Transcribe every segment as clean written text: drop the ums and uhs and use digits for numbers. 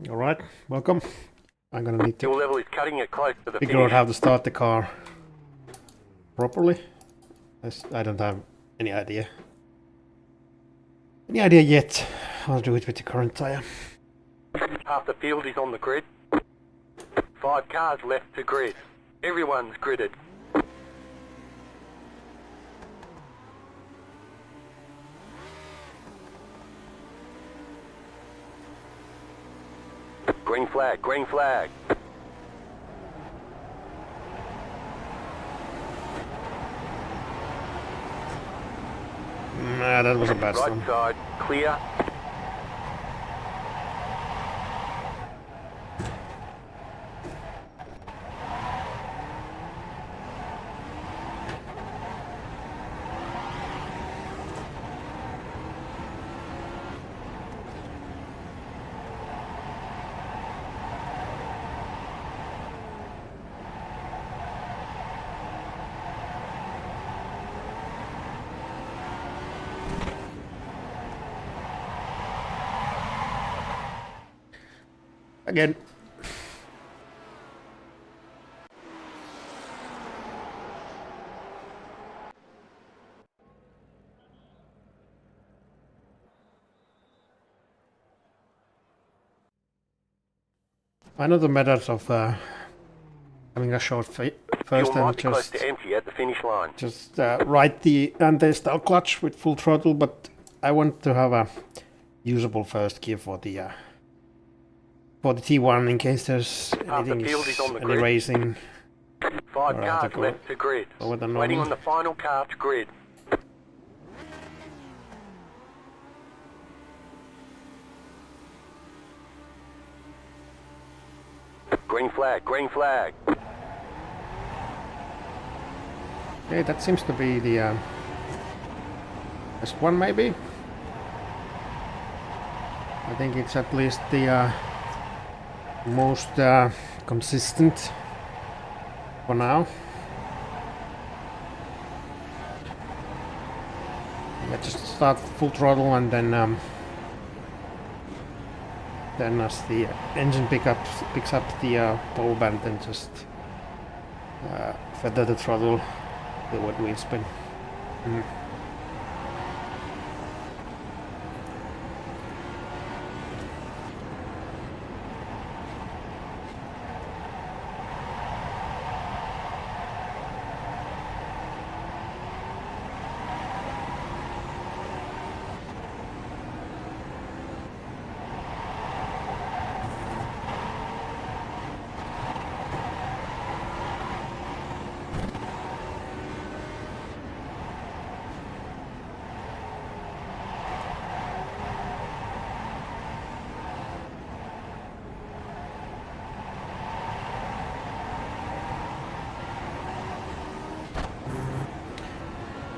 Alright, welcome. I'm gonna need Your to level is cutting it close to the figure out finish. how to start the car properly. I don't have any idea. Any idea yet. I'll do it with the current tire. Half the field is on the grid. 5 cars left to grid. Everyone's gridded. Green flag, green flag. Nah, that was a bad Right one. side, clear. Again. I know the methods of having a short first Fuel and might be close to empty at the finish line. just ride the anti-stall clutch with full throttle, but I want to have a usable first gear for the T1 in case there's Half the anything field is on the any grid. racing. 5 Or I have to cars go left to grid. over the Waiting normal. on the final car to grid. Green flag, green flag. Okay, that seems to be the best one, maybe. I think it's at least the most consistent for now. Let's just start full throttle and then as the engine picks up the power band, then just feather the throttle, the wheel spin.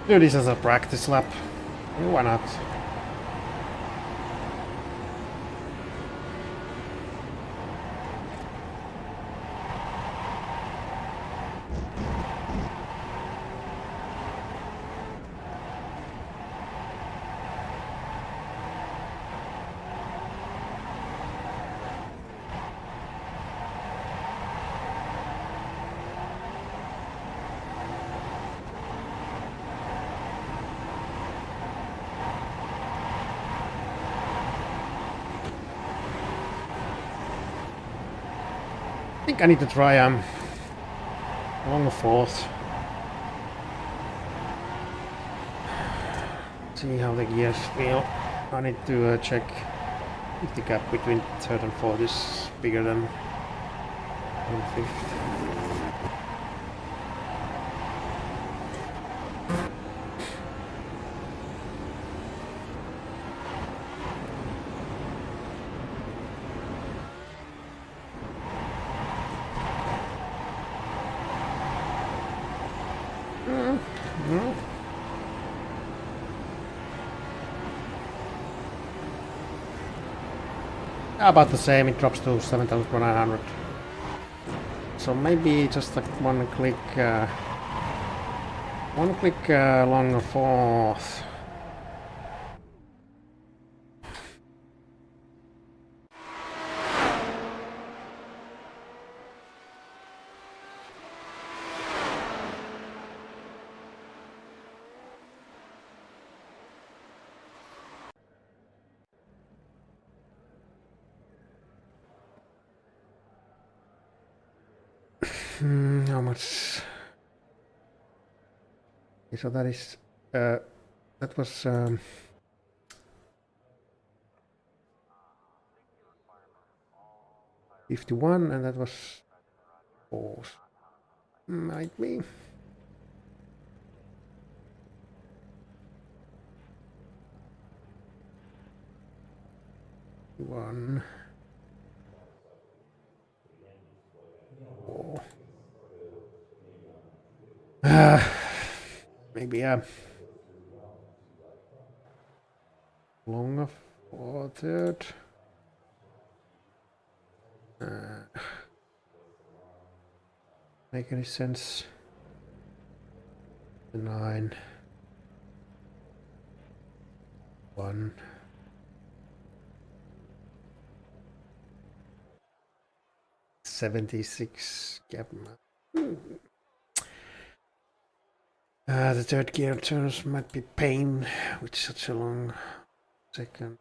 Do this as a practice lap. Why not? I think I need to try along the fourth. See how the gears feel. I need to check if the gap between third and fourth is bigger than fifth. About the same, it drops to 7,900. So maybe just like one click longer fourth. How much? Okay, so that is that was 51, and that was 4. Might be. One. 4. Maybe longer for third. Make any sense? 9. 1. 76 gap. The third gear turns might be pain with such a long second.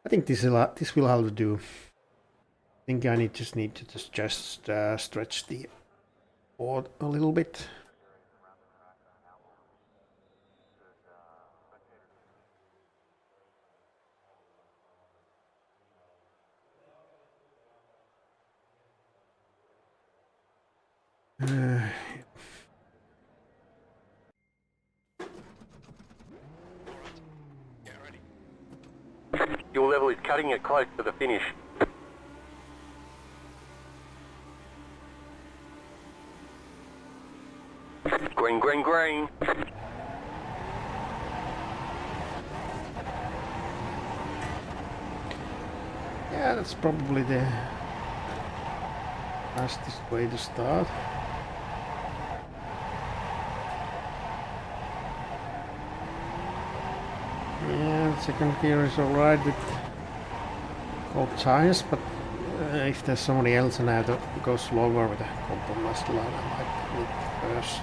I think this will have to do. I think I just need to just stretch the board a little bit. Your level is cutting it close to the finish. Green, green, green. Yeah, that's probably the fastest way to start. Yeah, the second gear is alright with cold tires, but if there's somebody else and I have to go slower with a compromised line, I might need first.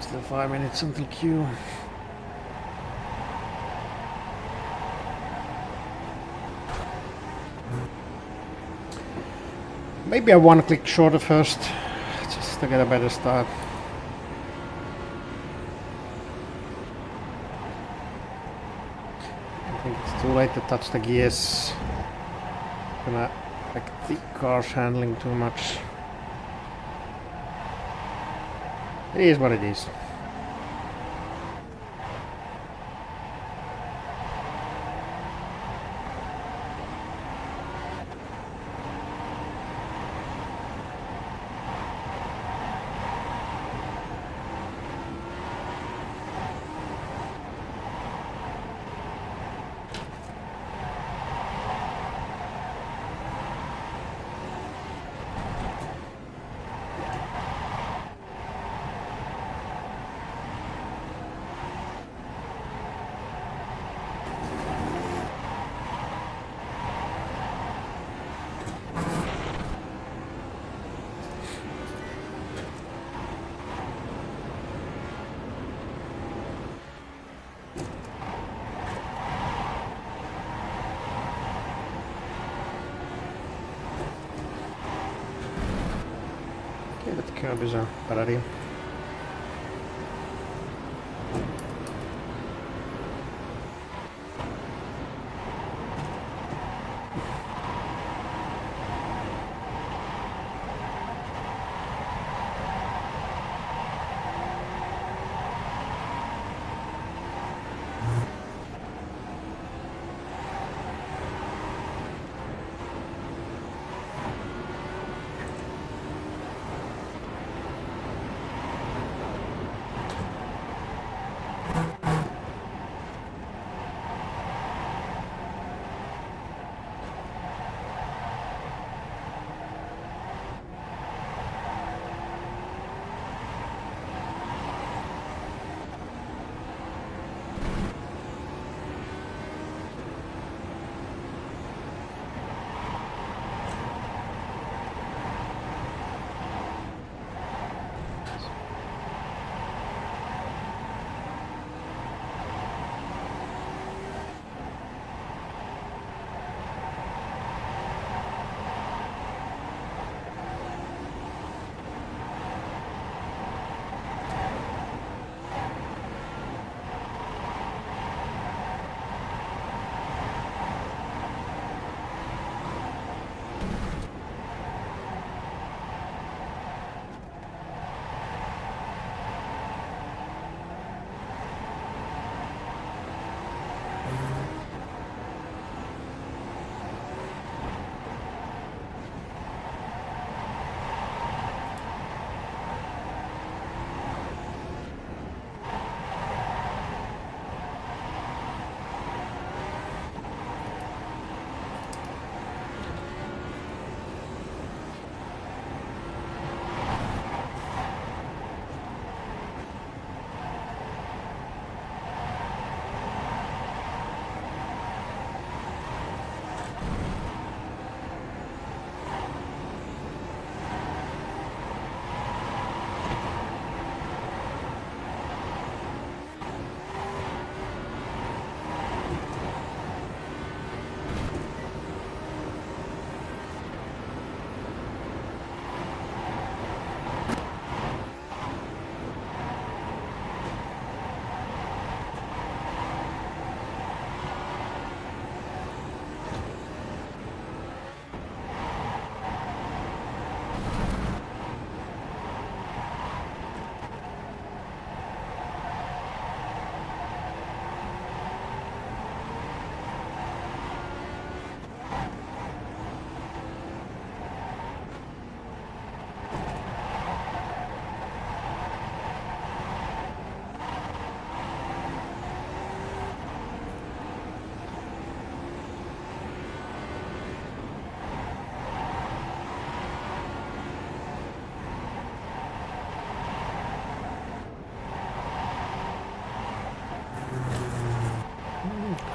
Still 5 minutes until queue. Maybe I one click shorter first, just to get a better start. I think it's too late to touch the gears. Gonna affect the car's handling too much. It is what it is. Okay, that curb is a bad idea.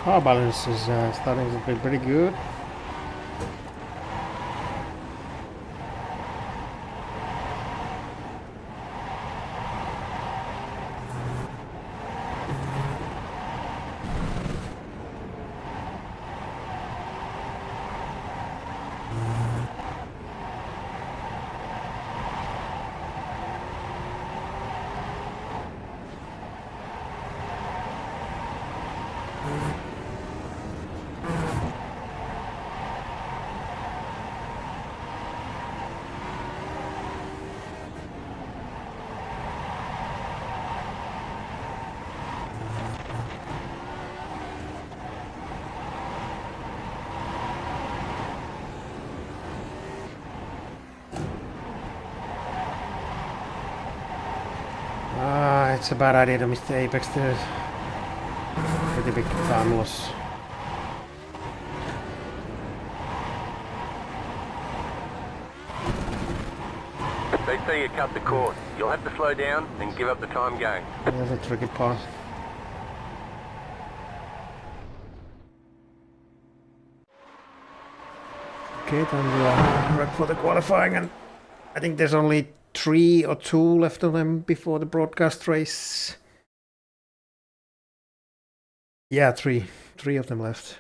Car balance is starting to be pretty good. It's a bad idea to miss the apex there. Pretty big time loss. They say you cut the course. You'll have to slow down and give up the time gain. That's a tricky part. Okay, then we'll rep for the qualifying, and I think there's only 3 or 2 left of them before the broadcast race. Yeah, 3 of them left.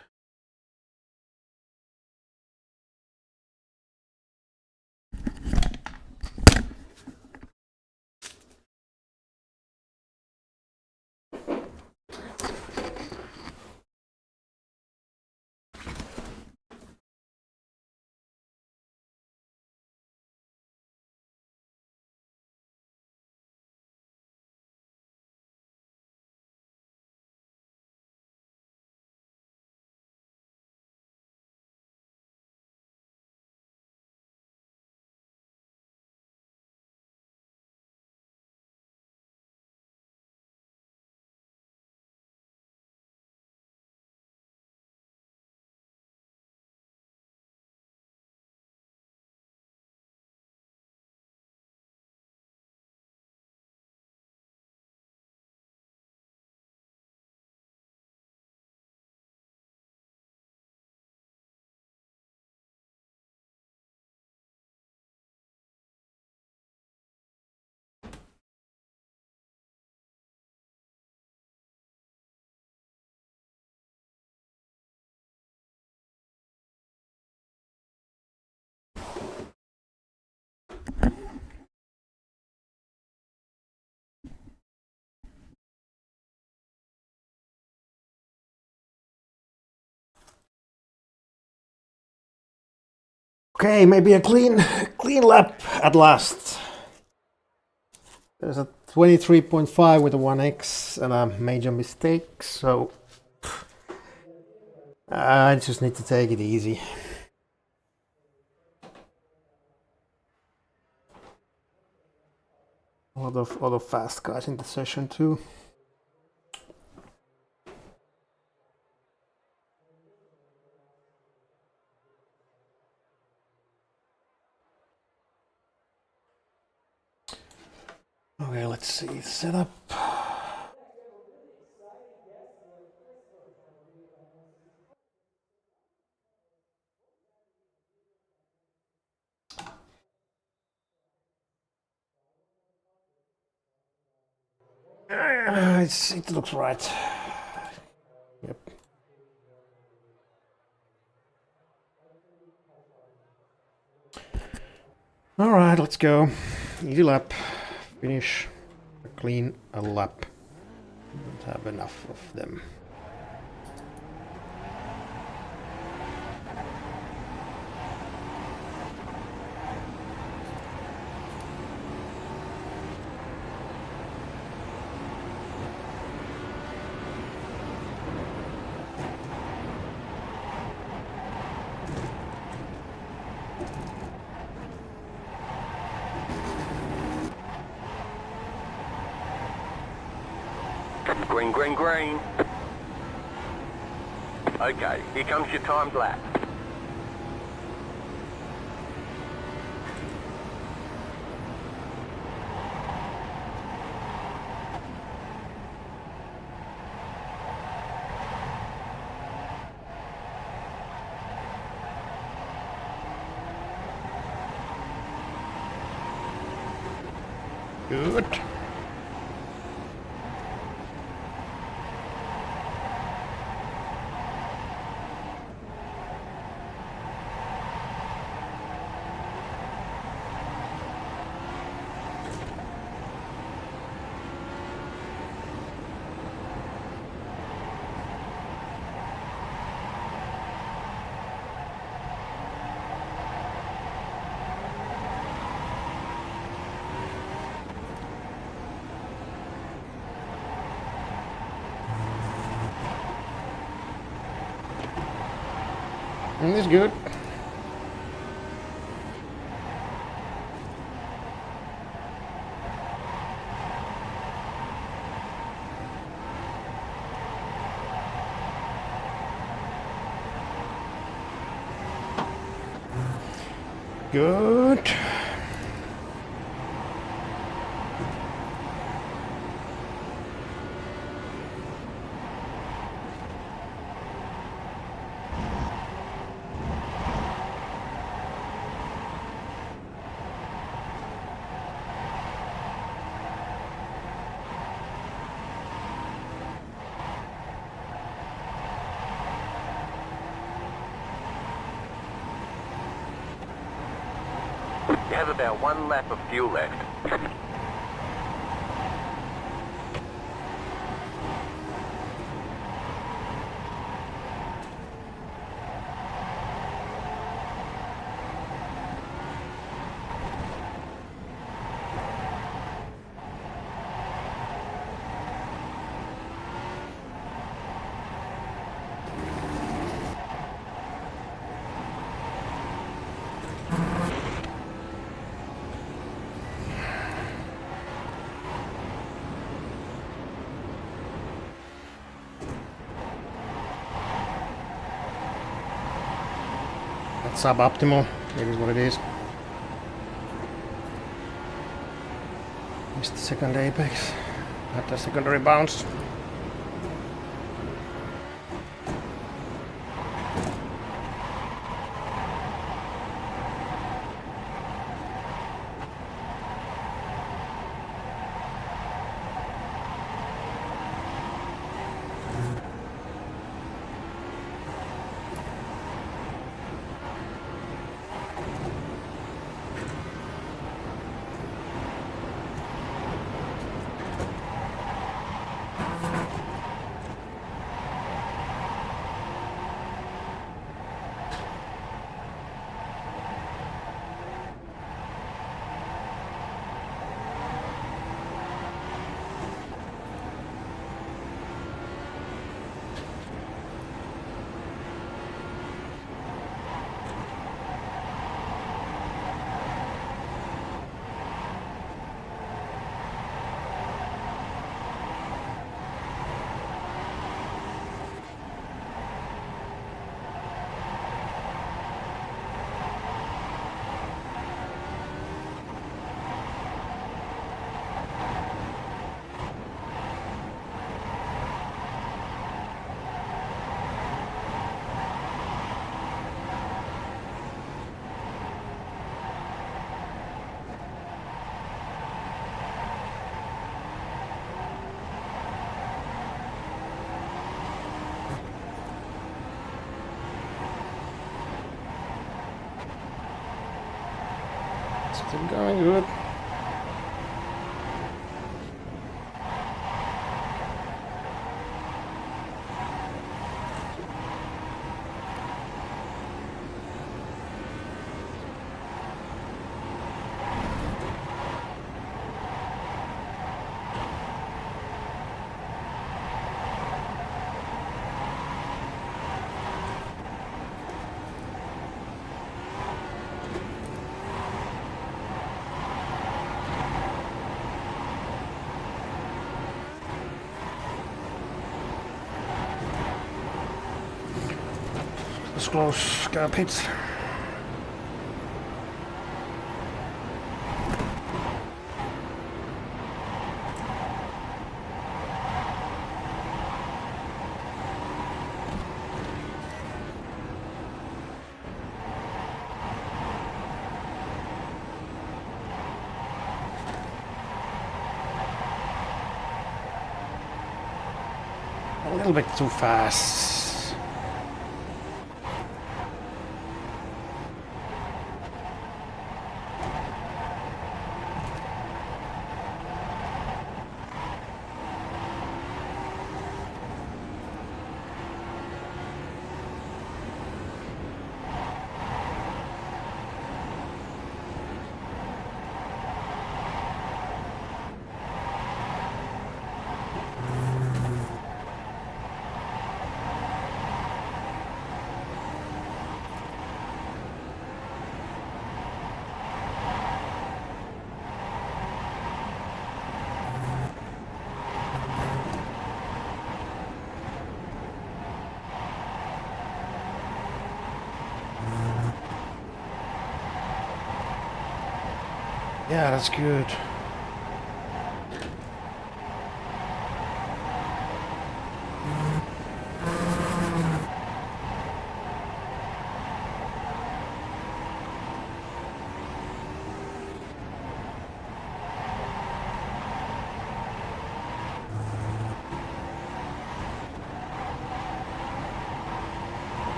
Okay, maybe a clean lap at last. There's a 23.5 with a 1x and a major mistake, so I just need to take it easy. A lot of fast guys in the session too. Okay, let's see, setup. It looks right. Yep. All right, let's go. Easy lap. Finish a clean lap. Don't have enough of them. Green, green, green. Okay, here comes your timed lap. Good. And it's good. Good. You have about 1 lap of fuel left. That's suboptimal. It is what it is. Missed the second apex. Had the secondary bounce. Still going good. It's close, got pits. A little bit too fast. Yeah, that's good.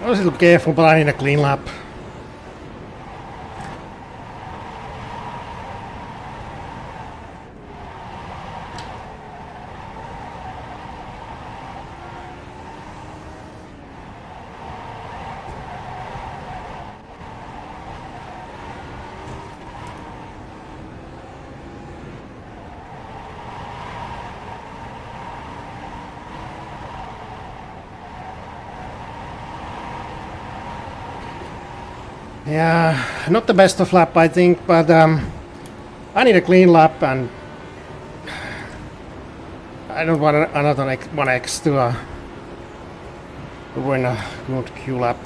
I was a little careful, but I need a clean lap. Yeah, not the best of lap, I think, but I need a clean lap, and I don't want another 1x to win a good Q lap.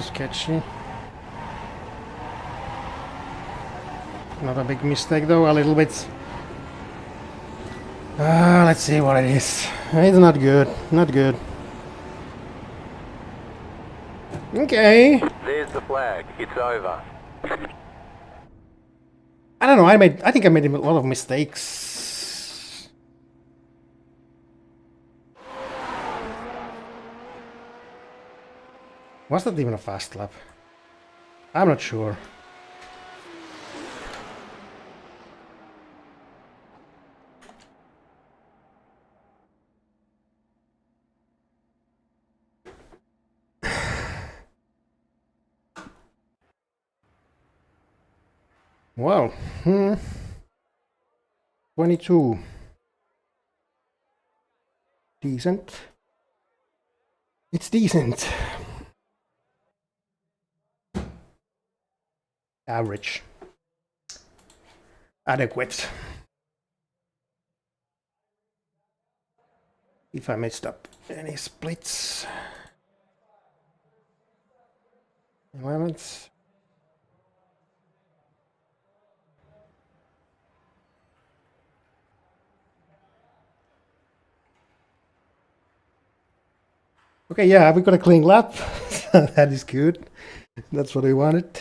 Sketchy. Not a big mistake though, a little bit. Let's see what it is. It's not good, not good. Okay. There's the flag. It's over. I don't know, I think I made a lot of mistakes. Was that even a fast lap? I'm not sure. Well, 22. Decent. It's decent. Average. Adequate. If I messed up any splits. Environments. Okay, yeah, we got a clean lap. That is good. That's what we wanted.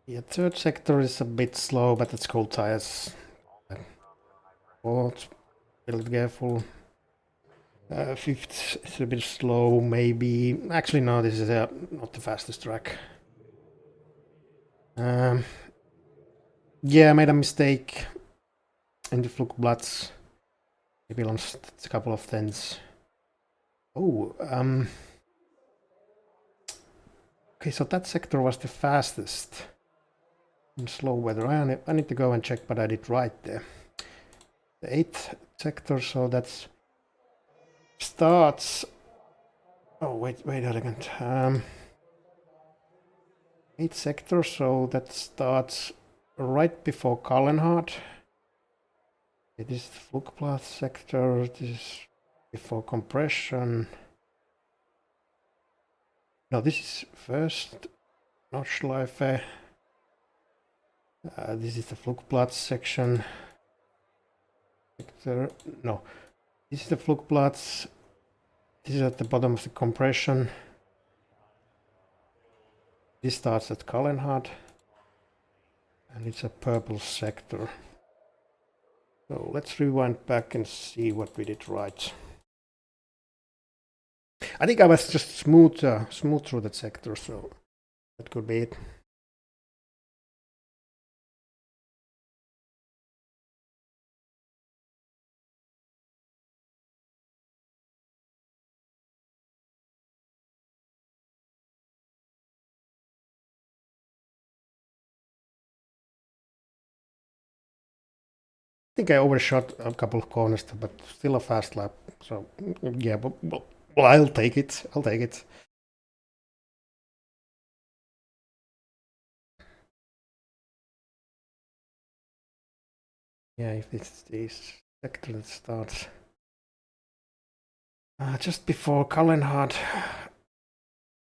Yeah, third sector is a bit slow, but it's cold tires. Fourth, a little careful. Fifth is a bit slow, maybe. Actually, no, this is not the fastest track. Yeah, I made a mistake in the Flugplatz. Maybe lost a couple of tenths. Oh, okay, so that sector was the fastest. in slow weather. I need to go and check, but I did right there. The 8th sector, so that's starts. Oh wait a second. 8th sector, so that starts right before Kallenhardt. It is the Flugplatz sector. This is before compression. No, this is first Nordschleife. This is the Flugplatz section. Sector. No, this is the Flugplatz. This is at the bottom of the compression. This starts at Kallenhardt. And it's a purple sector. So let's rewind back and see what we did right. I think I was just smooth through that sector, so that could be it. I think I overshot a couple of corners, but still a fast lap. So yeah, well, I'll take it. I'll take it. Yeah, if it's this sector that starts just before Kallenhardt,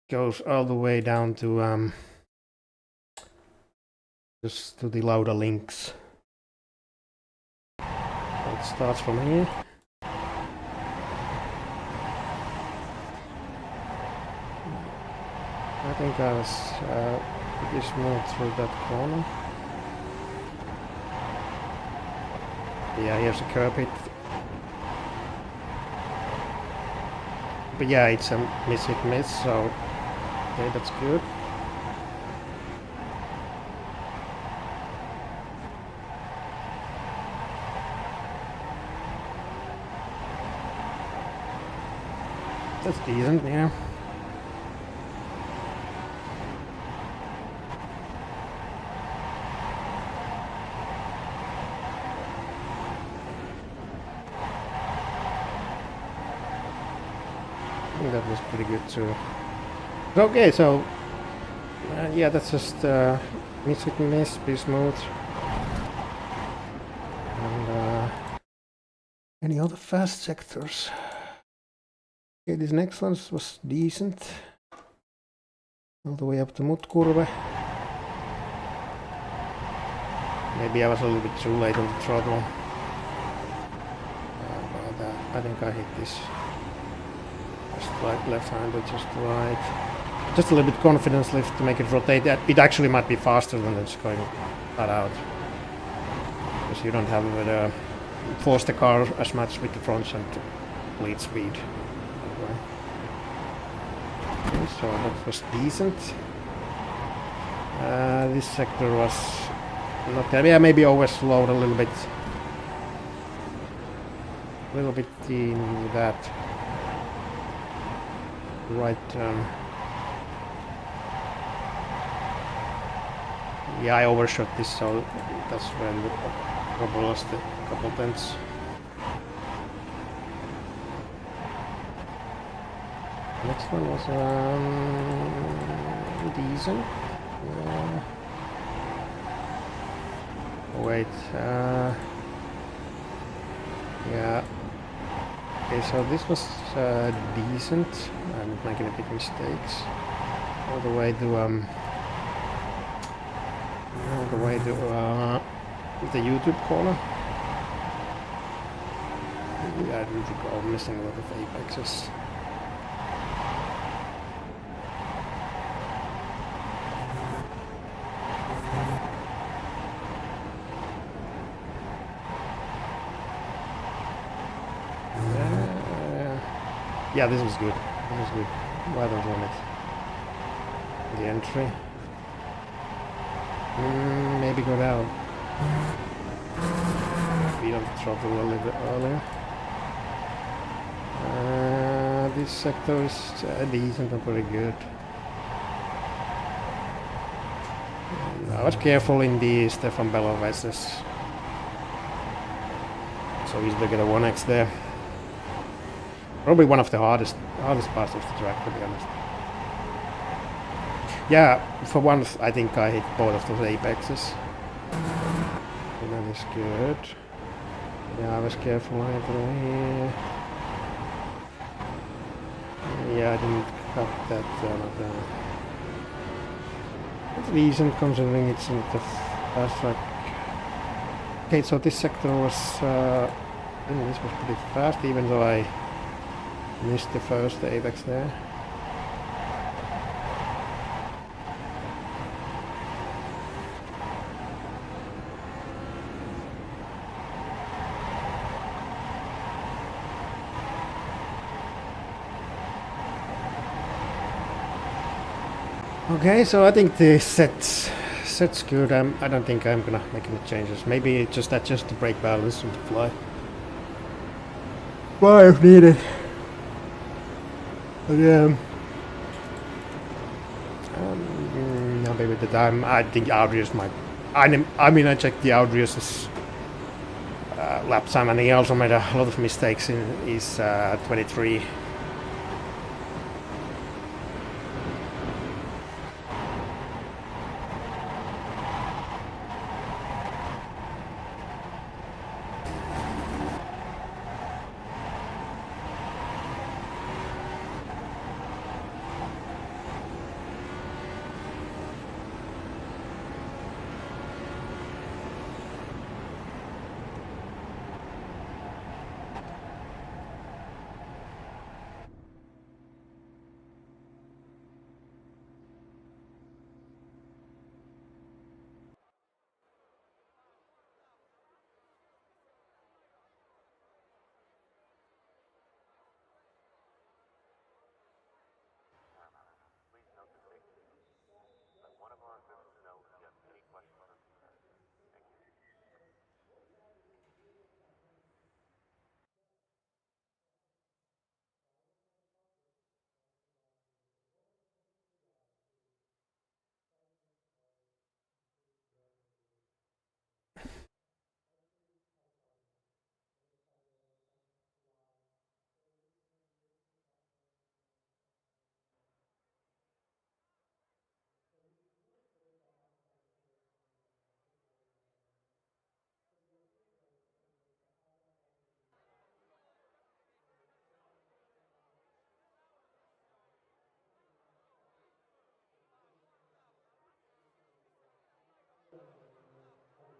goes all the way down to just to the Lauda links. So it starts from here. I think I was pretty smooth through that corner. Yeah, here's a curb hit. But yeah, it's a miss, so okay, that's good. That's decent, yeah. That was pretty good too. Okay, so yeah, that's just miss, be smooth. And any other fast sectors? Okay, this next one was decent. All the way up to Mutkurve. Maybe I was a little bit too late on the throttle. But I think I hit this. Right, left-handed, just right. Just a little bit confidence lift to make it rotate. It actually might be faster than it's going flat out. Because you don't have to force the car as much with the front end to lead speed. Okay, so that was decent. This sector was not that. Yeah, maybe overslowed a little bit. A little bit in that. Right yeah, I overshot this, so that's when the probably lost a couple tenths. Next one was decent. Wait, yeah. Okay, so this was decent. I'm not making any big mistakes. All the way to the YouTube corner. Yeah, I didn't think I'm missing a lot of apexes. Yeah, this was good. This was good. Right on limit. The entry. Maybe go down. Speed on the throttle a little bit earlier. This sector is decent and pretty good. I was careful in the Stefan Bello races. So easy to get a 1x there. Probably one of the hardest parts of the track, to be honest. Yeah, for once I think I hit both of those apexes. And that is good. Yeah, I was careful either here. Yeah, I didn't cut that down. It's decent considering it's in the fast track. Okay, so this sector was this was pretty fast, even though I missed the first apex there. Okay, so I think the set's good. I don't think I'm gonna make any changes. Maybe just adjust the brake balance on the fly. Why if needed. But maybe with the time I think Audius might. I mean I checked the Audius's lap time, and he also made a lot of mistakes in his 23.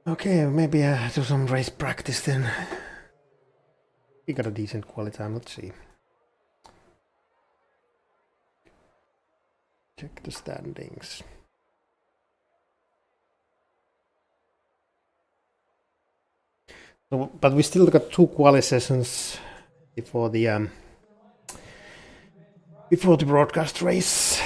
Okay, maybe I do some race practice then. We got a decent quality time, let's see. Check the standings. So, but we still got 2 quali sessions before the broadcast race.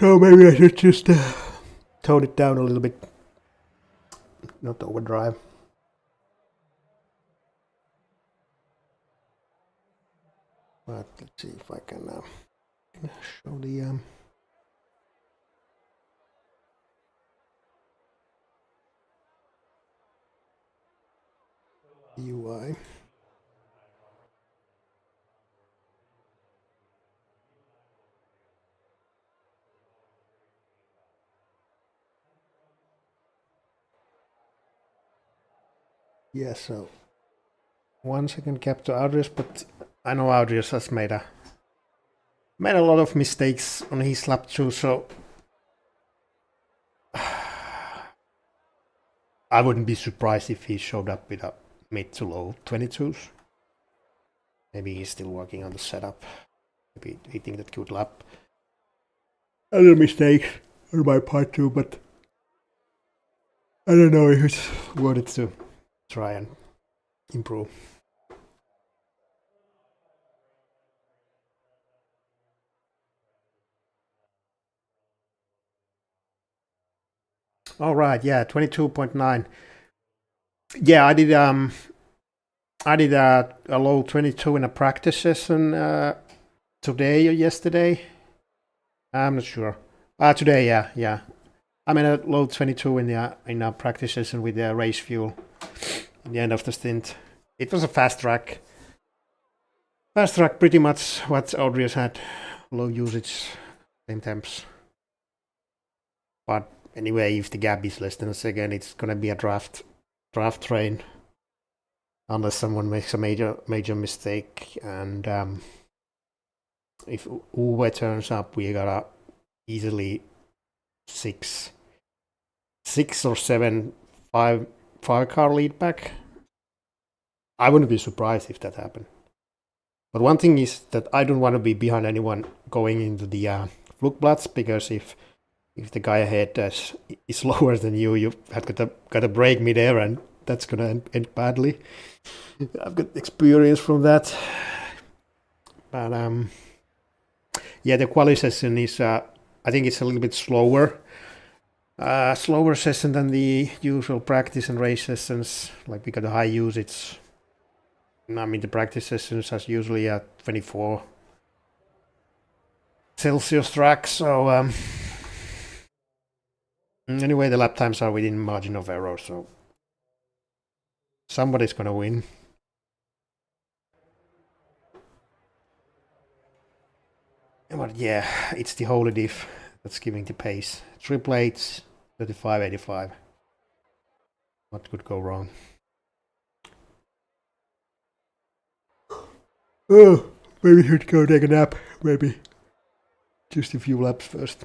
So maybe I should just tone it down a little bit, not overdrive. But let's see if I can show the UI. Yeah, so 1 second cap to Audrius, but I know Audrius has made a lot of mistakes on his lap too, so I wouldn't be surprised if he showed up with a mid to low 22s. Maybe he's still working on the setup. Maybe hitting that good lap. Other mistakes on my part too, but I don't know if it's worth it to try and improve. All right, yeah, 22.9. Yeah, I did I did a low 22 in a practice session today or yesterday. I'm not sure. Today, yeah. I'm in a low 22 in a practice session with the race fuel at the end of the stint. It was a fast track. Fast track, pretty much what Audrius had. Low usage, same temps. But anyway, if the gap is less than a second, it's gonna be a draft train. Unless someone makes a major mistake, and if Uwe turns up, we got a easily six or seven, five car lead back. I wouldn't be surprised if that happened. But one thing is that I don't want to be behind anyone going into the Flugplatz, because if the guy ahead is lower than you, you've got to brake midair, and that's gonna end badly. I've got experience from that. But yeah, the quali session is I think it's a little bit slower. Slower session than the usual practice and race sessions. Like we got a high usage. I mean, the practice sessions has usually a 24 Celsius track. So anyway, the lap times are within margin of error. So somebody's gonna win. But yeah, it's the holy diff that's giving the pace. Triple H, 35.85. What could go wrong? Oh, maybe we should go take a nap. Maybe just a few laps first.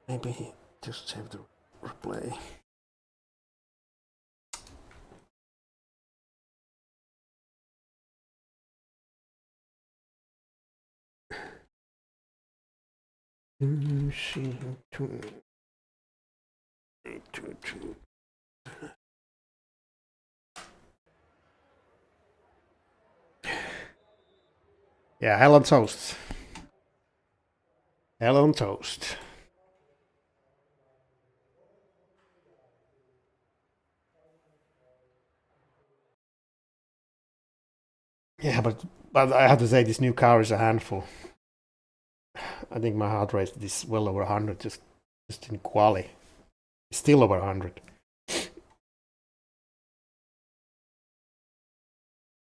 Maybe just save the replay. Yeah, hell on toast. Hell on toast. Yeah, but I have to say this new car is a handful. I think my heart rate is well over 100 just in quali. It's still over 100.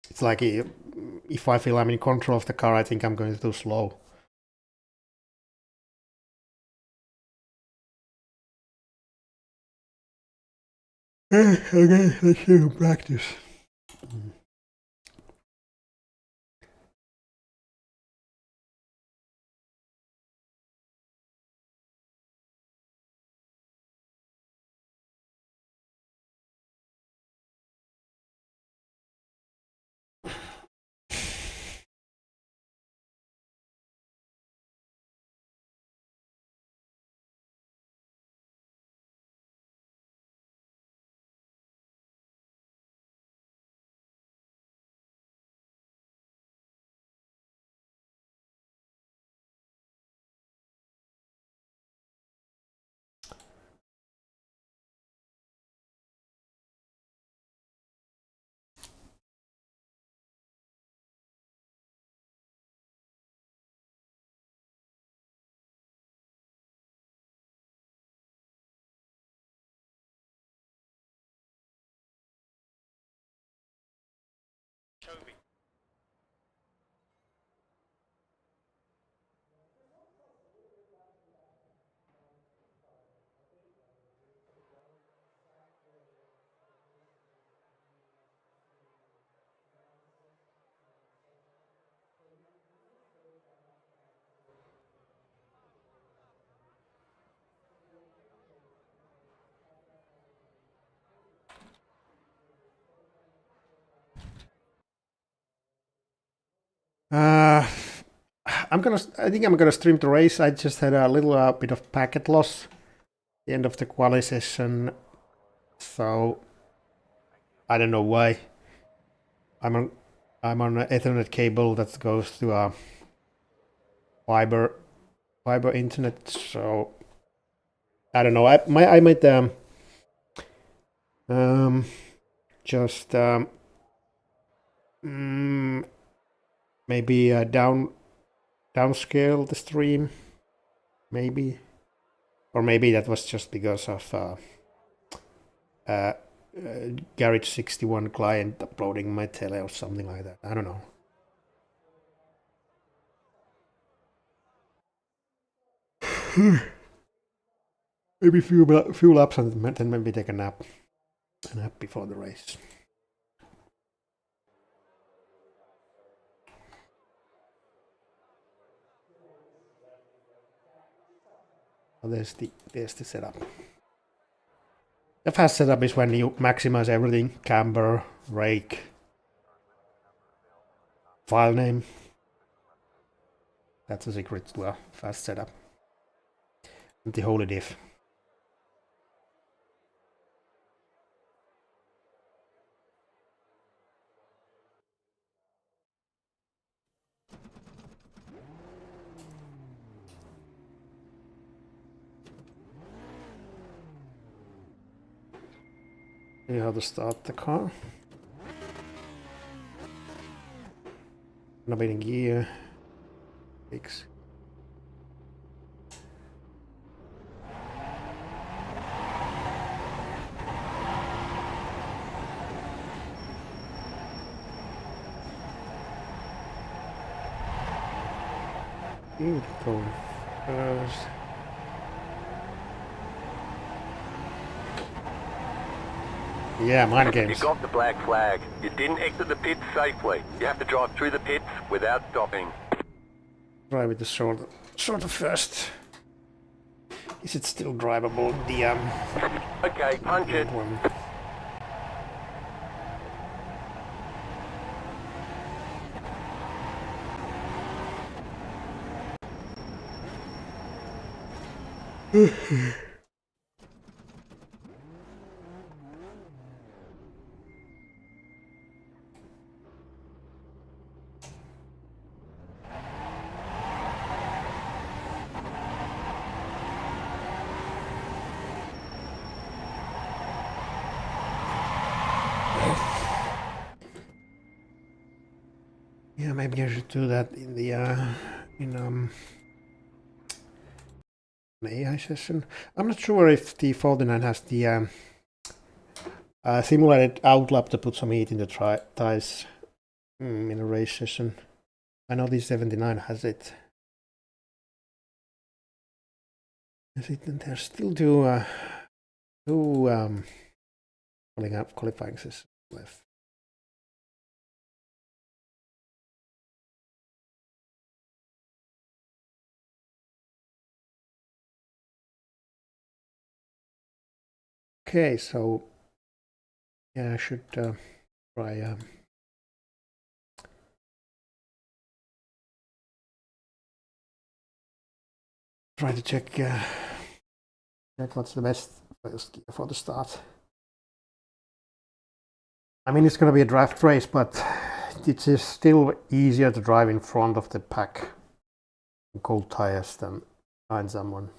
It's like if I feel I'm in control of the car, I think I'm going too slow. Okay, let's do practice. I think I'm gonna stream the race. I just had a little bit of packet loss at the end of the quali session, so I don't know why. I'm on an Ethernet cable that goes to a fiber internet, so I don't know. I might just maybe downscale the stream, maybe, or maybe that was just because of Garage 61 client uploading my tele or something like that. I don't know. Maybe few laps and then maybe take a nap before the race. Oh, there's the setup. The fast setup is when you maximize everything: camber, rake, file name. That's the secret to a fast setup. And the holy diff. You have to start the car. Not in gear. Fix. You go first. Yeah, mind games. You got the black flag. You didn't exit the pits safely. You have to drive through the pits without stopping. Try with the shorter first. Is it still drivable? The Okay, punch it. one. Yeah, maybe I should do that in the an AI session. I'm not sure if the 49 has the simulated outlap to put some heat in the tires in a race session. I know the 79 has it. And there's still two qualifying sessions left. Okay, so yeah, I should try to check what's the best first gear for the start. I mean, it's going to be a draft race, but it is still easier to drive in front of the pack in cold tires than behind someone.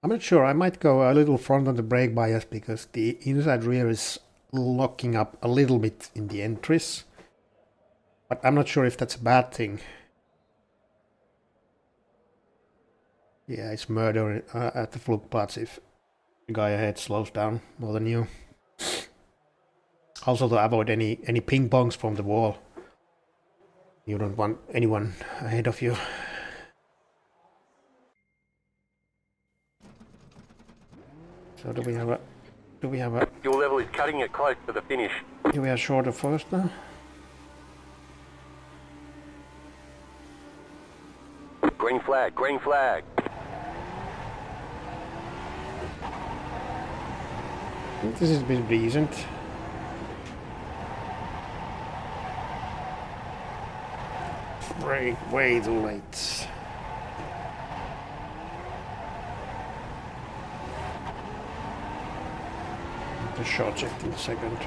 I'm not sure. I might go a little front on the brake bias because the inside rear is locking up a little bit in the entries. But I'm not sure if that's a bad thing. Yeah, it's murder at the Flugplatz if the guy ahead slows down more than you. Also to avoid any ping pongs from the wall. You don't want anyone ahead of you. So do we have a Your level is cutting it close to the finish. do we have shorter first now? Green flag, green flag. This has been decent. Brake way too late. The short shift in a second.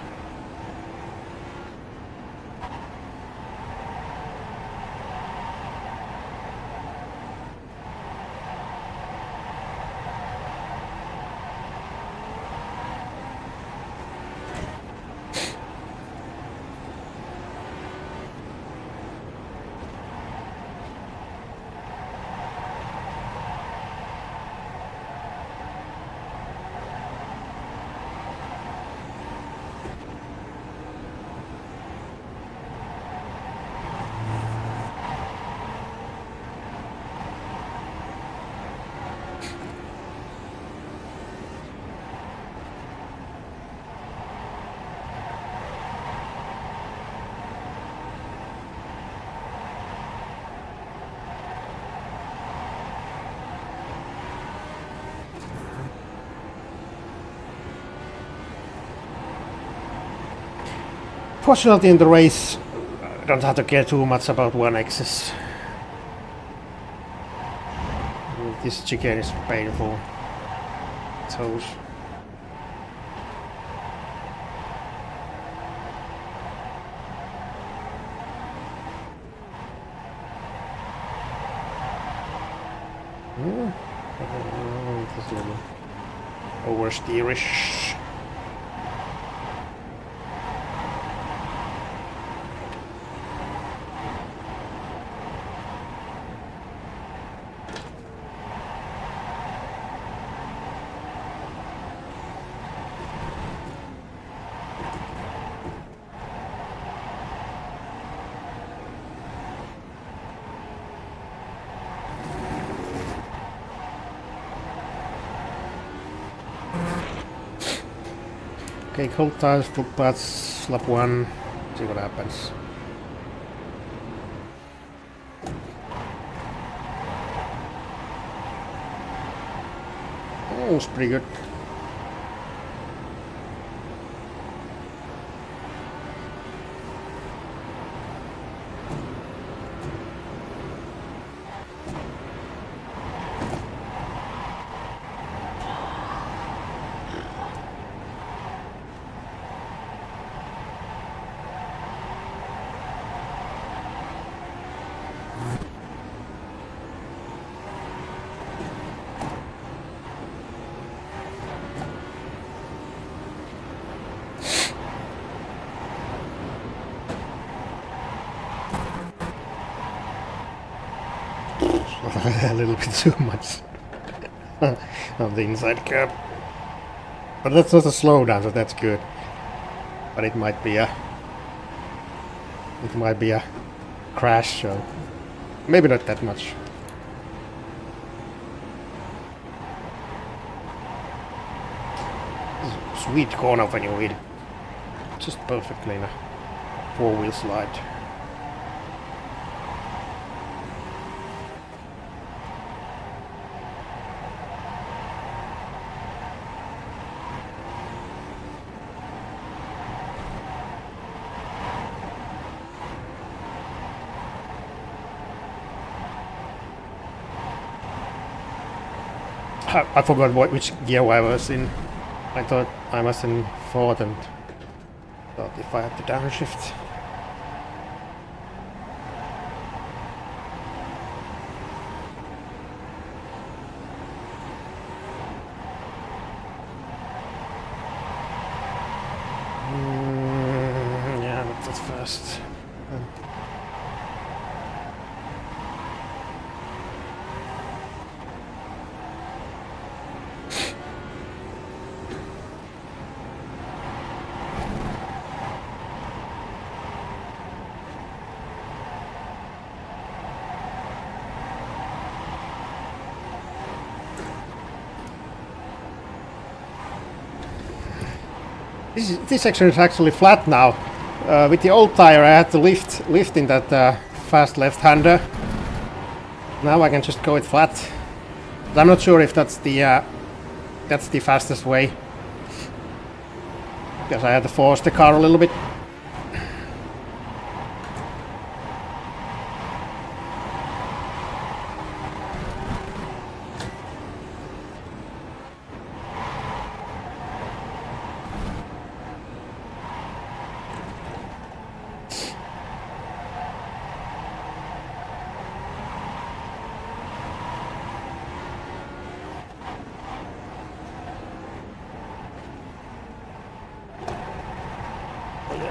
Fortunately in the race, I don't have to care too much about 1x's. This chicane is painful. Toes. This little oversteerish. Okay, cold tires, Flugplatz, lap 1, see what happens. Oh, it's pretty good. A little bit too much on the inside curb. But that's not a slowdown, so that's good. But it might be a crash, so maybe not that much. Sweet corner when you hit just perfectly in a four-wheel slide. I forgot which gear I was in. I thought I was in fourth and thought if I had to downshift. This section is actually flat now. With the old tire I had to lift in that fast left-hander. Now I can just go it flat. But I'm not sure if that's the fastest way. Because I had to force the car a little bit.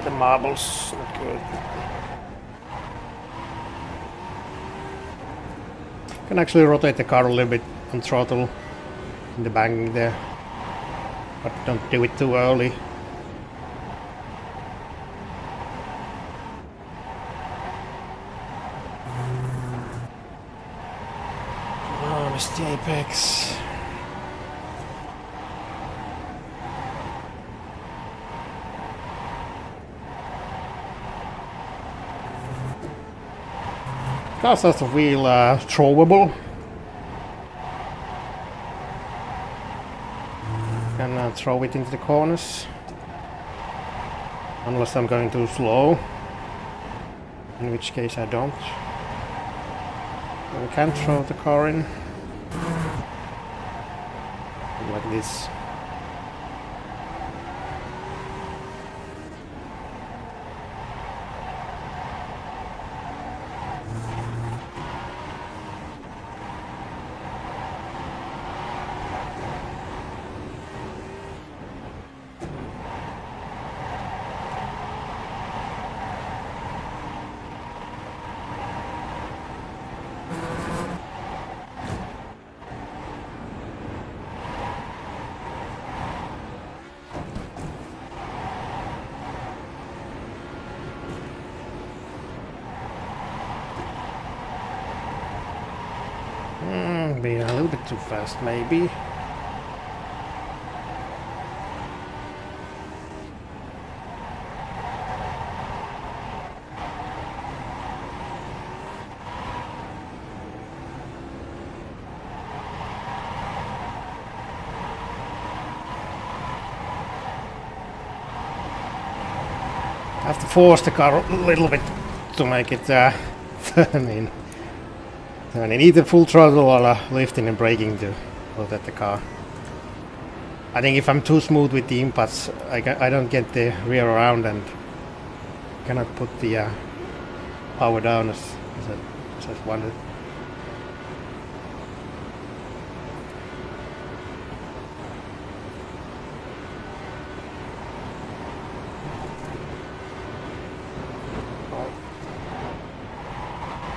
The marbles, not good. Can actually rotate the car a little bit on throttle in the banking there, but don't do it too early. Oh, missed the apex. Car's has the wheel throwable. Can throw it into the corners. Unless I'm going too slow. In which case I don't. I can throw the car in. Like this. Being a little bit too fast, maybe. I have to force the car a little bit to make it turn in. And I need the full throttle or lifting and braking to rotate the car. I think if I'm too smooth with the inputs, I don't get the rear around and cannot put the power down as I wanted.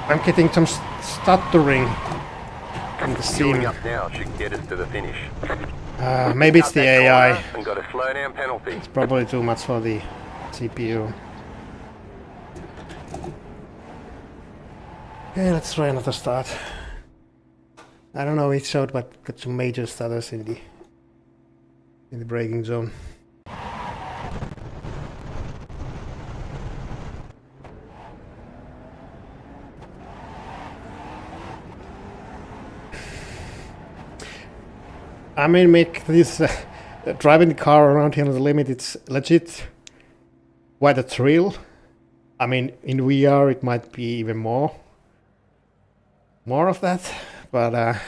I'm getting some stuttering in the scene. Queuing up now should get us to the finish. Maybe it's the AI. And got a slowdown penalty. It's probably too much for the CPU. Okay, let's try another start. I don't know, it showed, but got some major stutters in the braking zone. I mean, make this driving the car around here on the limit, it's legit quite a thrill. I mean, in VR it might be even more of that, but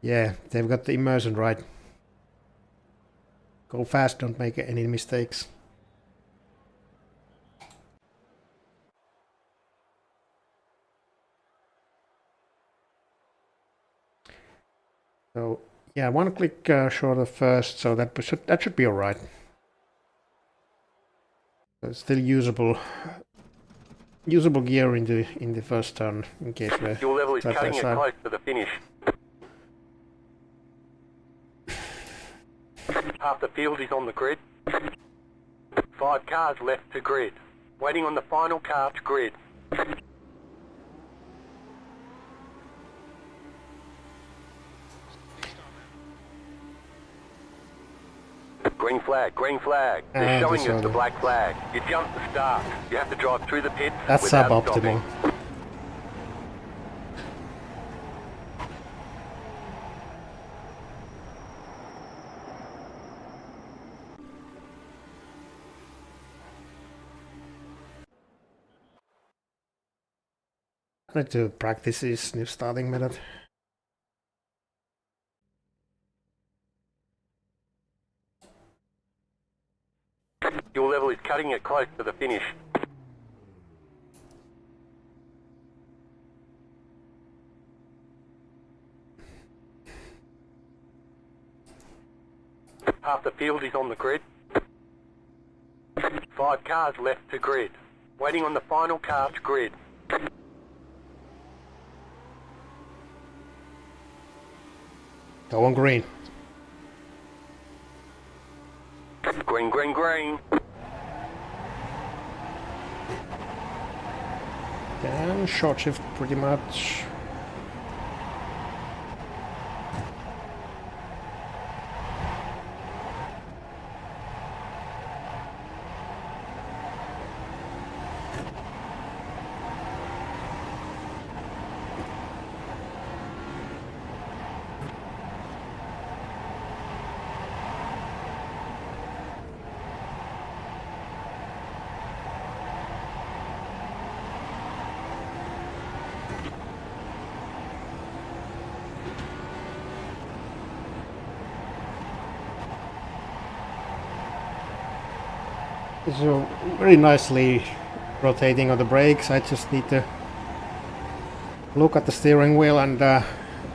yeah, they've got the immersion right. Go fast, don't make any mistakes. So yeah, one click shorter first, so that should be all right. So it's still usable gear in the first turn in case we're Your level is cutting it close to the finish. Half the field is on the grid. 5 cars left to grid. Waiting on the final car to grid. Green flag, green flag. They're showing us the black flag. You jump the start. You have to drive through the pits That's without suboptimal. stopping. I need to practice this new starting method. Your level is cutting it close to the finish. Half the field is on the grid. 5 cars left to grid. Waiting on the final car to grid. Go on green. Green, green, green. And short shift pretty much. So very nicely rotating on the brakes. I just need to look at the steering wheel and it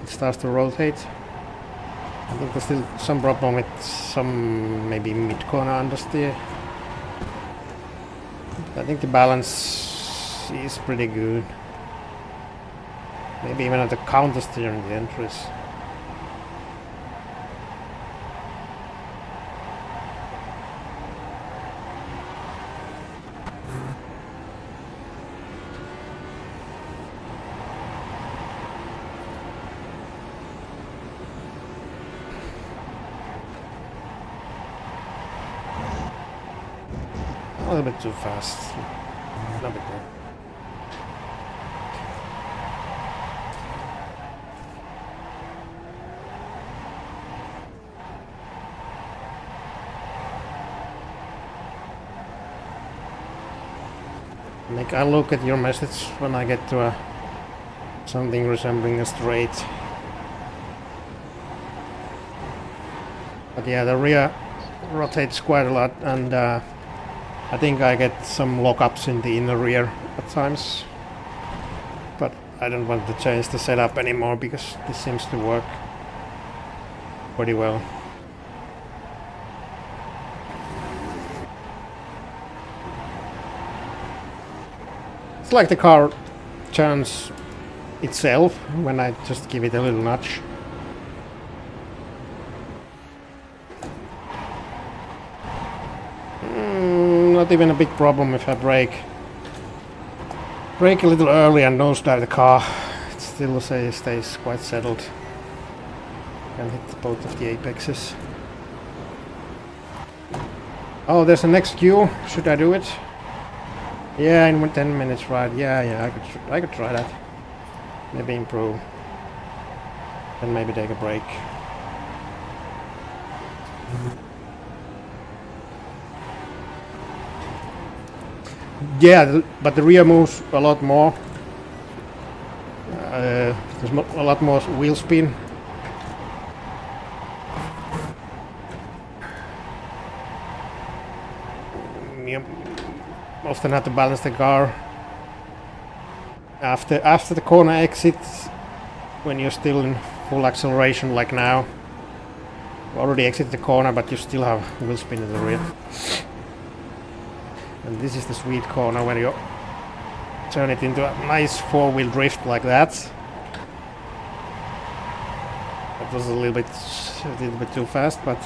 starts to rotate. I think there's still some problem with some maybe mid-corner understeer. I think the balance is pretty good. Maybe even at the counter steering the entries. A little bit too fast. Not big deal. Make I look at your message when I get to something resembling a straight. But yeah, the rear rotates quite a lot, and I think I get some lockups in the inner rear at times. But I don't want to change the setup anymore because this seems to work pretty well. It's like the car turns itself when I just give it a little nudge. Not even a big problem if I brake a little early and nosedive the car. It still stays quite settled. Can hit both of the apexes. Oh, there's a next queue. Should I do it? Yeah, in 10 minutes, right? Yeah, I could try that. Maybe improve. And maybe take a break. Yeah, but the rear moves a lot more. There's a lot more wheel spin. You often have to balance the car after the corner exit when you're still in full acceleration, like now. You already exited the corner, but you still have wheel spin in the rear. And this is the sweet corner when you turn it into a nice four-wheel drift like that. That was a little bit too fast, but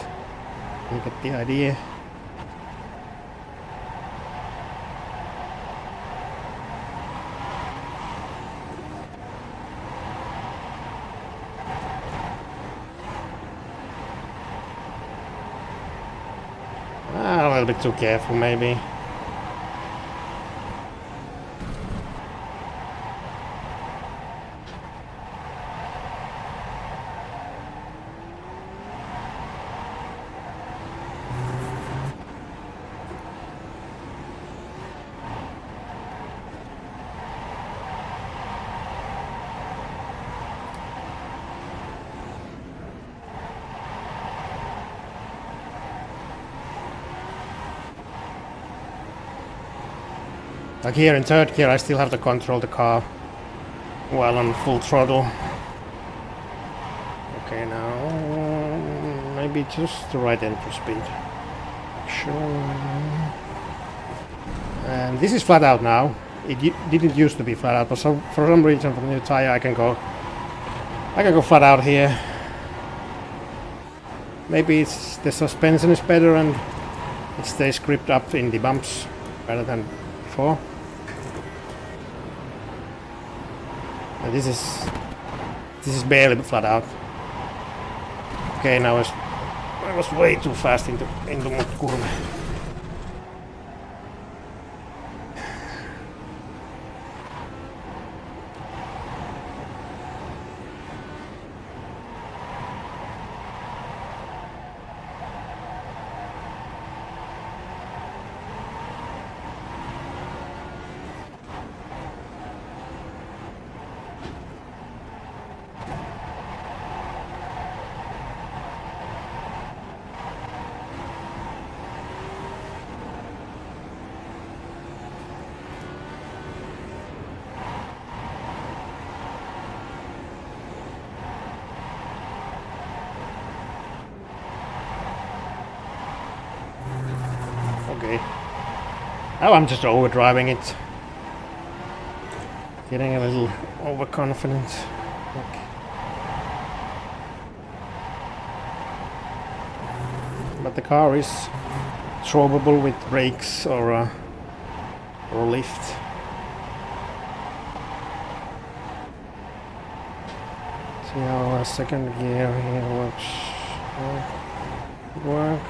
you get the idea. little bit too careful, maybe. Like here in third gear, I still have to control the car while on full throttle. Okay, now maybe just the right entry speed. Sure. And this is flat out now. It didn't used to be flat out, but for some reason, for the new tire, I can go flat out here. Maybe it's the suspension is better and it stays gripped up in the bumps better than before. And this is barely flat out. Okay, now I was way too fast into Mutkurve. Okay. Now I'm just overdriving it. Getting a little overconfident. Okay. But the car is throwable with brakes or lift. See how a second gear here works. Work.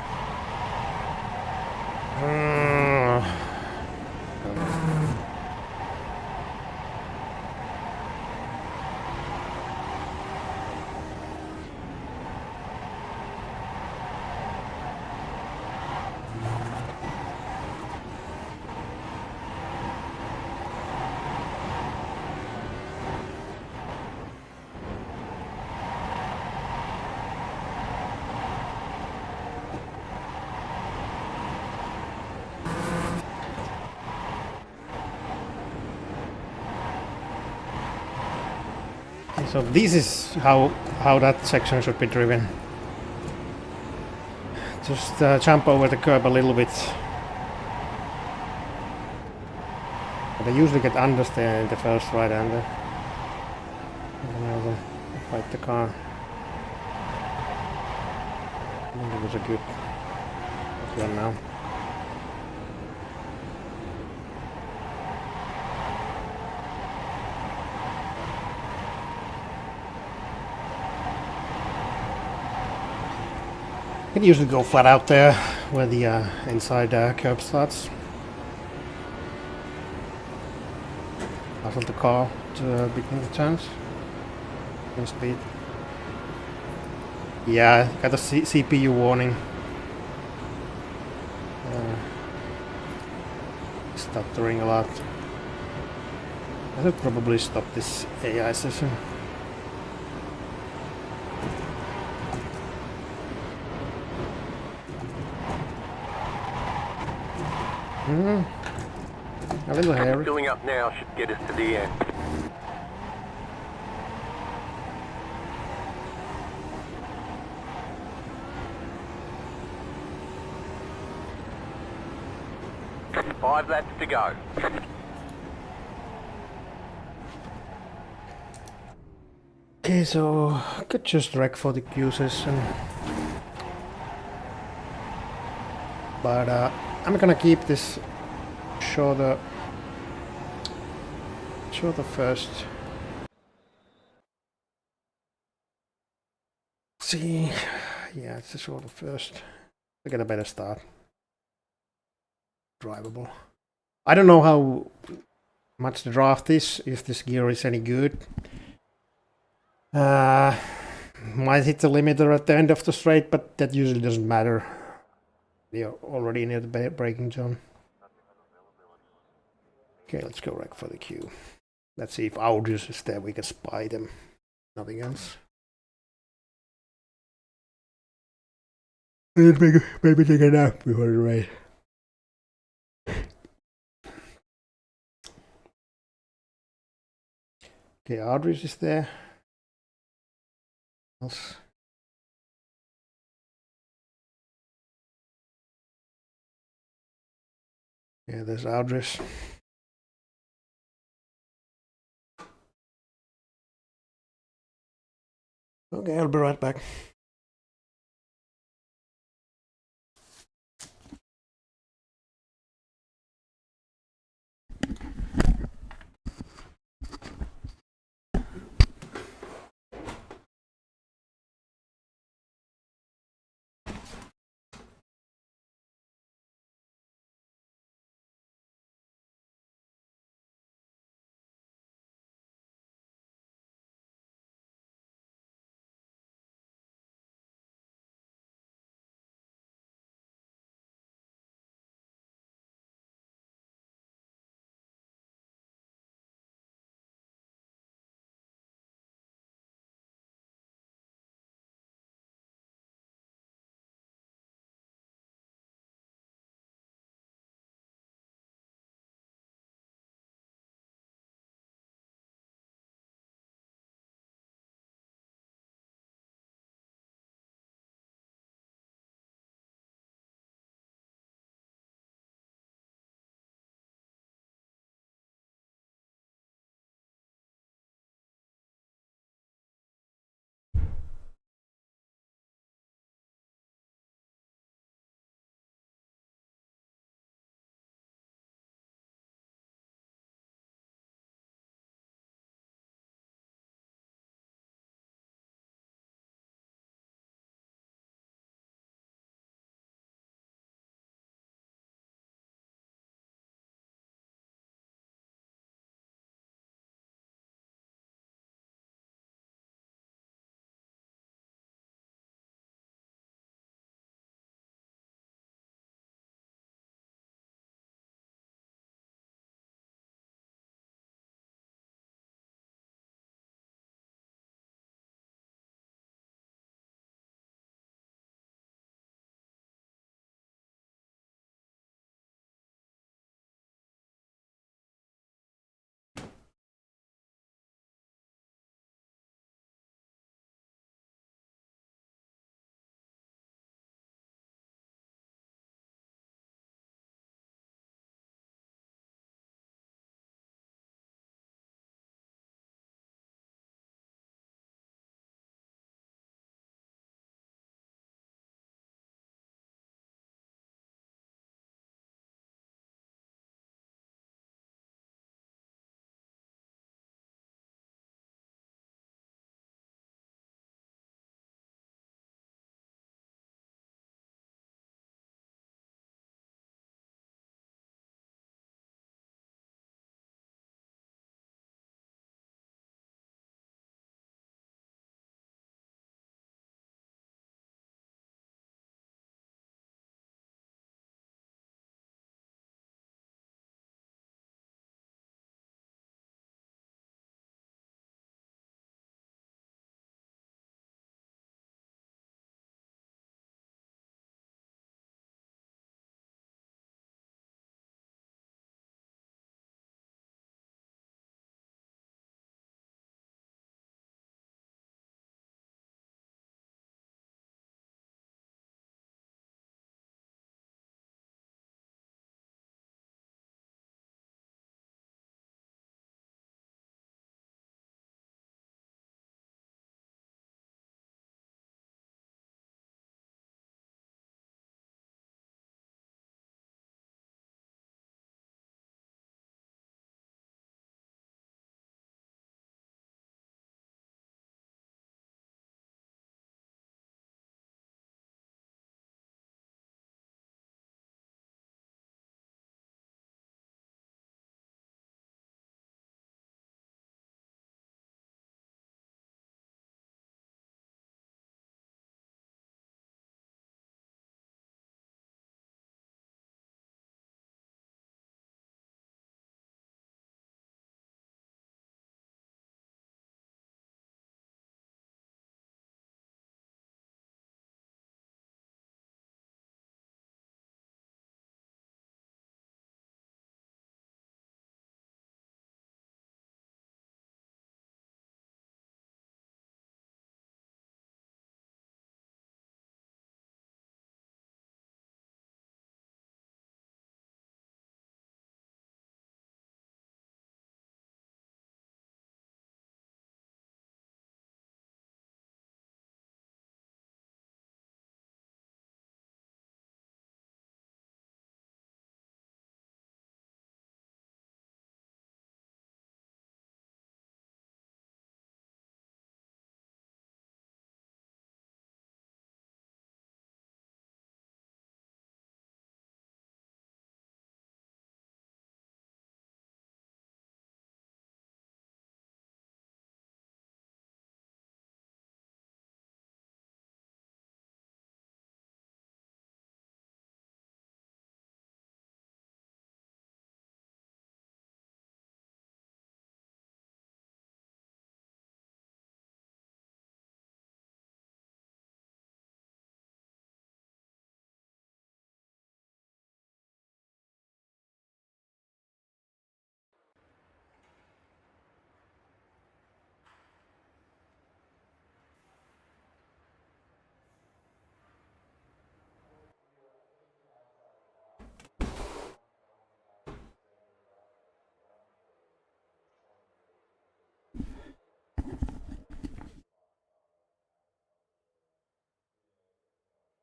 So this is how that section should be driven. Just jump over the curb a little bit. But I usually get understeer in the first right-hander. And then I will fight the car. I think it was a good one now. I can usually go flat out there where the inside curb starts. Muzzle the car to between the turns. In speed. Yeah, got a CPU warning. Stuttering a lot. I should probably stop this AI session. A little hairy. Filling up now should get us to the end. Five laps to go. Okay, so I could just wreck for the Q session. But I'm gonna keep this shorter first. See, yeah, it's a shorter first. We get a better start. drivable. I don't know how much the draft is, if this gear is any good. Might hit the limiter at the end of the straight, but that usually doesn't matter. You're already near the braking zone. Okay, let's go right for the queue. Let's see if Audius is there, we can spy them. Nothing else. Maybe take a nap before the race. Okay, Audrey's is there. Else. Yeah, there's Audrey's. Okay, I'll be right back.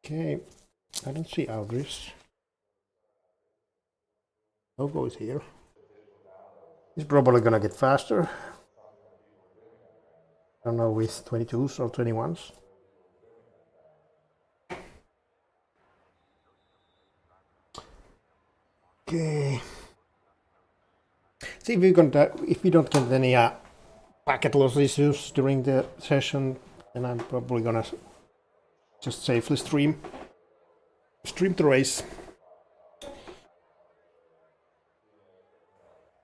Okay, I don't see Aldris. Logo is here. He's probably gonna get faster. I don't know with 22s or 21s. Okay. See if we don't get any packet loss issues during the session, then I'm probably gonna just safely stream the race.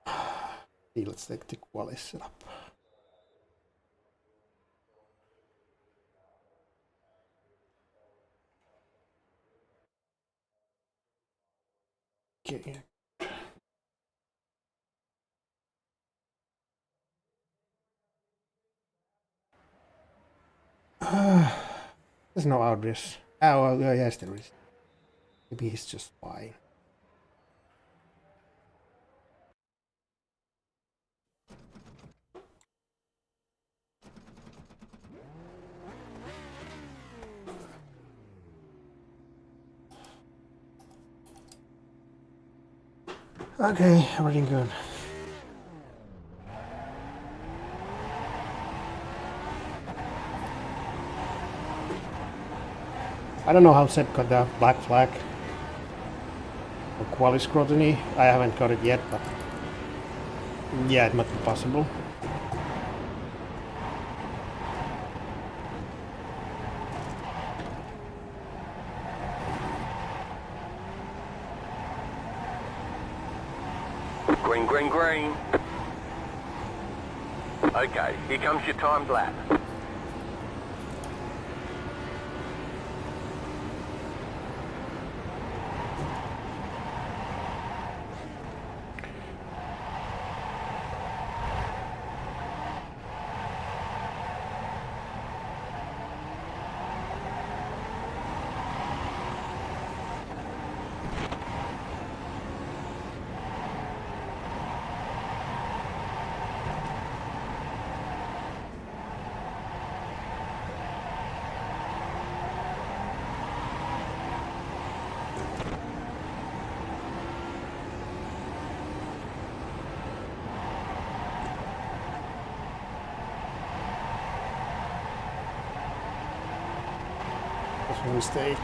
Okay, let's take the quali setup. Okay. There's no Aldris. Oh, well, yes, there is. Maybe he's just fine. Okay, everything good. I don't know how Seb got the black flag or quali scrutiny. I haven't got it yet, but yeah, it might be possible. Green, green, green. Okay, here comes your timed lap. That's a mistake.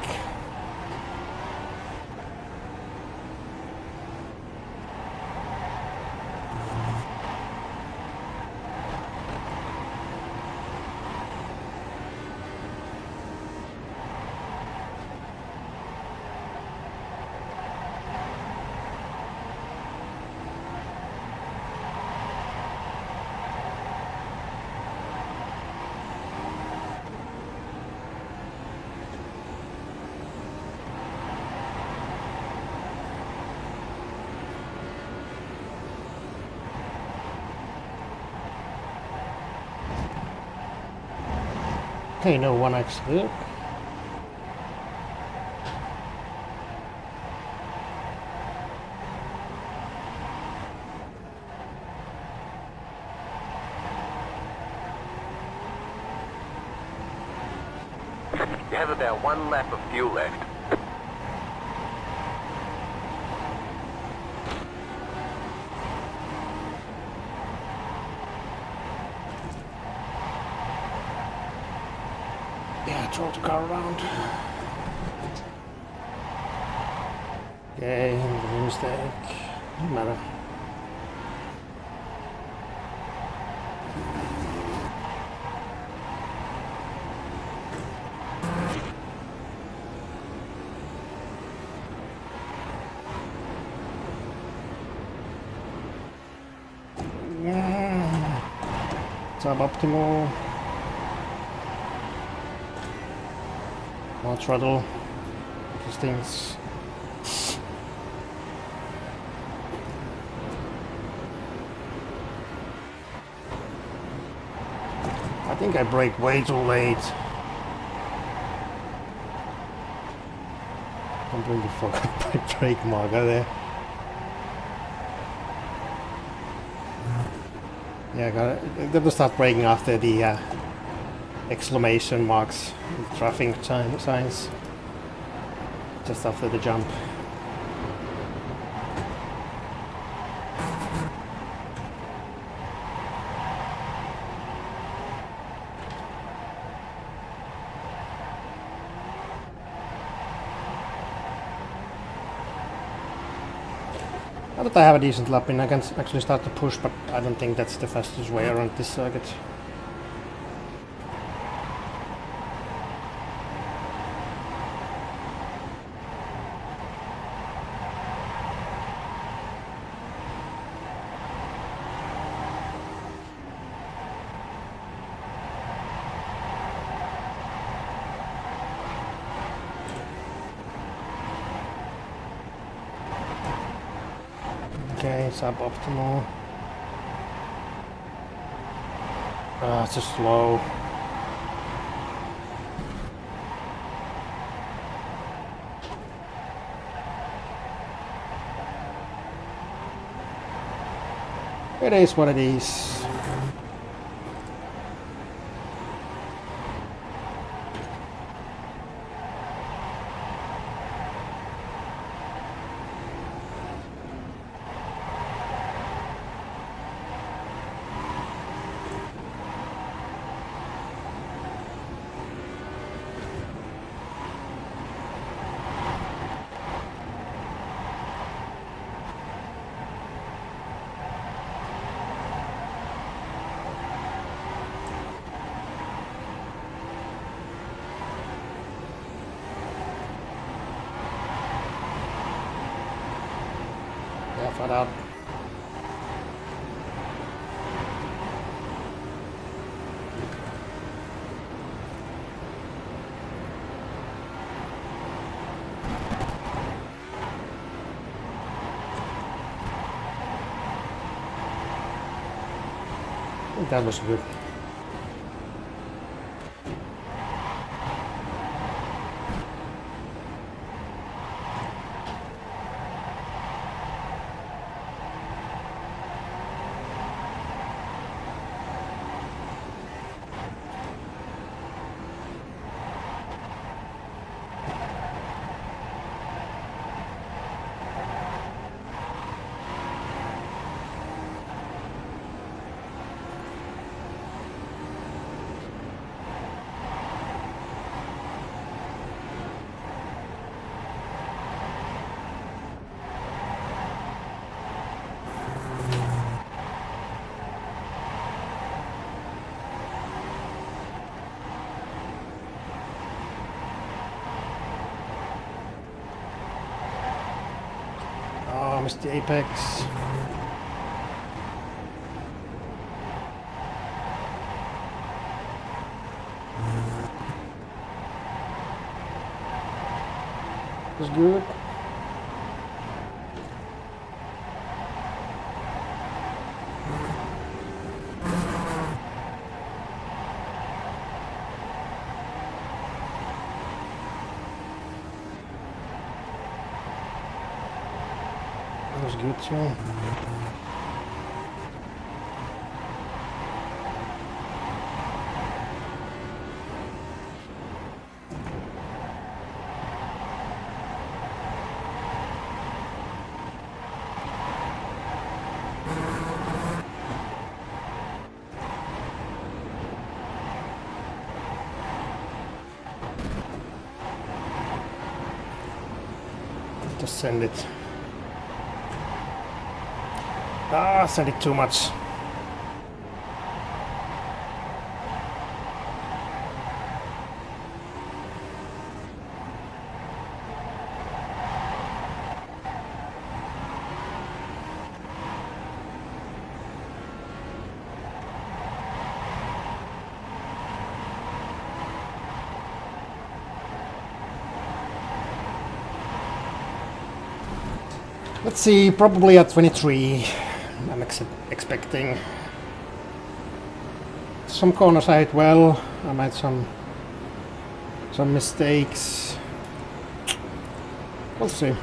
Okay, no 1x here. You have about 1 lap of fuel left. Yeah, throw the car around. Okay, mistake. Doesn't matter. Suboptimal. More throttle. These things. I think I brake way too late. Completely forgot my brake marker there. Yeah, I got to start braking after the exclamation marks, traffic signs. just after the jump. Now that I have a decent lap in, I can actually start to push, but I don't think that's the fastest way around this circuit. Okay, suboptimal. It's just slow. It is what it is. Yeah, flat out. I think that was good. Oh, missed the apex. Was good. That was good too. Just send it. Ah, send it too much. Let's see, probably at 23. I'm expecting. Some corners I hit well. I made some mistakes. We'll see.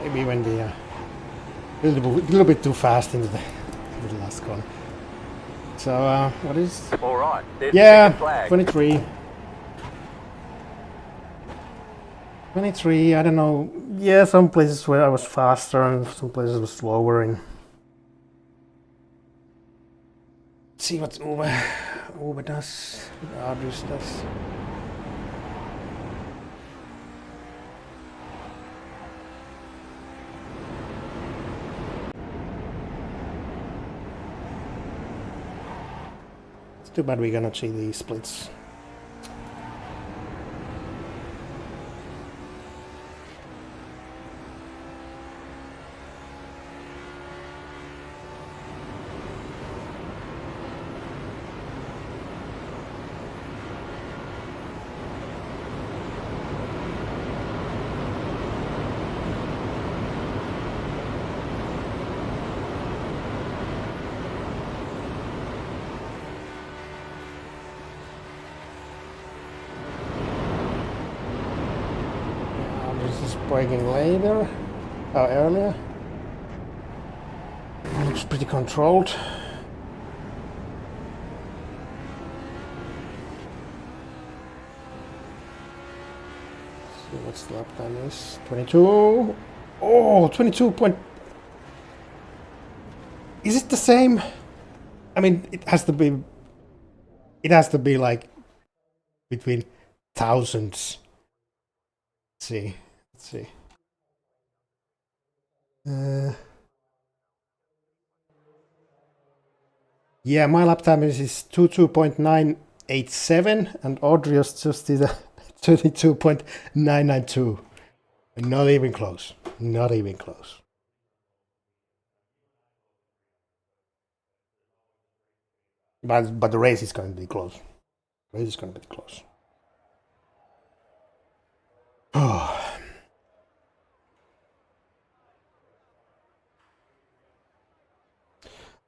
Maybe when the little bit too fast into the last corner. So what is? All right. There's Yeah, the flag. 23. 23. I don't know. Yeah, some places where I was faster and some places was slower. And see what Uber does. Others does. It's too bad we cannot see these splits. Braking later, earlier. Looks pretty controlled. See what's the lap time is. 22. Oh, 22 point. Is it the same? I mean, it has to be. It has to be like between thousands. Let's see. Let's see. Yeah, my lap time is 22.987 and Audrey's just did a 22.992. Not even close. Not even close. But the race is going to be close. The race is going to be close. Oh.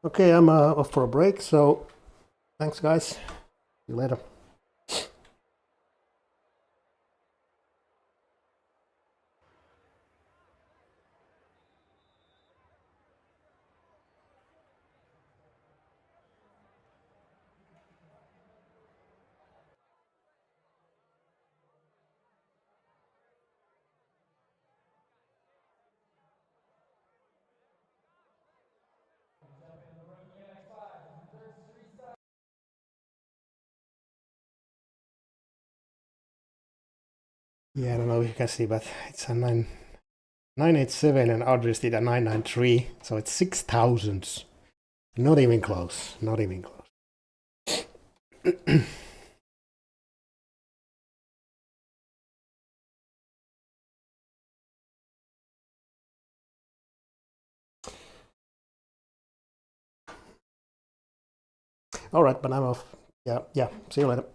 Okay, I'm off for a break, so thanks guys. See you later. Yeah, I don't know if you can see, but it's a 987 and Audrey's did a 993, so it's 6,000. Not even close. Not even close. All right, but I'm off. Yeah. See you later.